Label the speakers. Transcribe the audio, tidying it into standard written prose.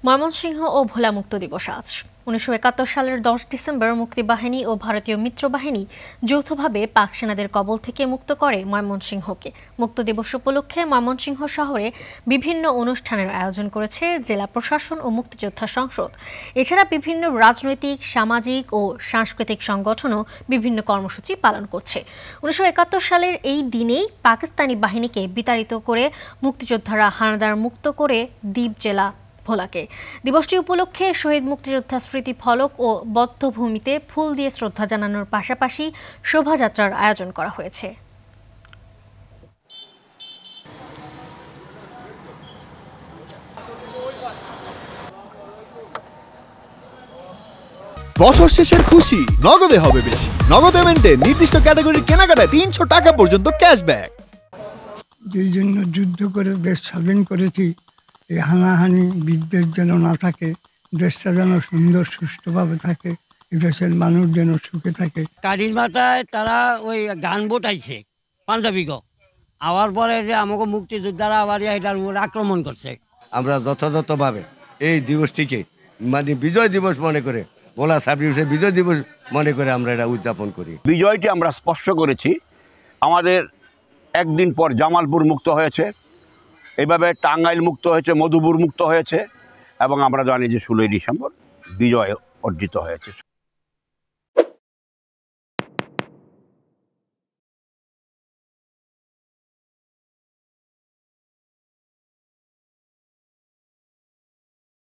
Speaker 1: ময়মনসিংহ ও ভোলা মুক্ত দিবস আজ ১৯৭১ সালের ১০ ডিসেম্বর মুক্তিবাহিনী ও ভারতীয় মিত্রবাহিনী যৌথভাবে পাক সেনাদের কবল থেকে মুক্ত করে ময়মনসিংহকে। মুক্ত দিবস উপলক্ষে ময়মনসিংহ শহরে বিভিন্ন অনুষ্ঠানের আয়োজন করেছে জেলা প্রশাসন ও মুক্তিযোদ্ধা সংসদ। এছাড়া বিভিন্ন রাজনৈতিক, সামাজিক ও সাংস্কৃতিক সংগঠনও বিভিন্ন কর্মসূচি পালন করছে। ১৯৭১ সালের এই দিনেই পাকিস্তানি বাহিনীকে বিতাড়িত করে মুক্তিযোদ্ধারা হানাদার মুক্ত করে দ্বীপ জেলা ভোলাকে। দিবসটি উপলক্ষে শহীদ মুক্তিযোদ্ধা স্মৃতি ফলক ও বধ্যভূমিতে ফুল দিয়ে শ্রদ্ধা জানানোর পাশাপাশি শোভাযাত্রার আয়োজন করা হয়েছে।
Speaker 2: বছর শেষের খুশি নগদে হবে বেশি। নগদ পেমেন্টে নির্দিষ্ট ক্যাটাগরির কেনাকাটায় ৩০০ টাকা পর্যন্ত ক্যাশব্যাক।
Speaker 3: যেই জন্য যুদ্ধ করে দেশ স্বাধীন করেছি, এই হানাহানি বিদ্বেষ যেন না থাকে, দেশটা যেন সুন্দর সুষ্ঠুভাবে থাকে, দেশের মানুষ যেন সুখে থাকে।
Speaker 4: কারির মাথায় তারা ওই গান বোটাইছে পাঞ্জাবি গো, আবার পরে যে আমাকে মুক্তিযোদ্ধারা আবার এটার উপর আক্রমণ করছে।
Speaker 5: আমরা যথাযথভাবে এই দিবসটিকে মানে বিজয় দিবস মনে করে, ভোলা সাব ডিভিশনের বিজয় দিবস মনে করে আমরা এটা উদযাপন করি।
Speaker 6: বিজয়টি আমরা স্পর্শ করেছি। আমাদের একদিন পর জামালপুর মুক্ত হয়েছে, এভাবে টাঙ্গাইল মুক্ত হয়েছে, মধুপুর মুক্ত হয়েছে এবং আমরা জানি যে ১৬ই ডিসেম্বর বিজয় অর্জিত হয়েছে।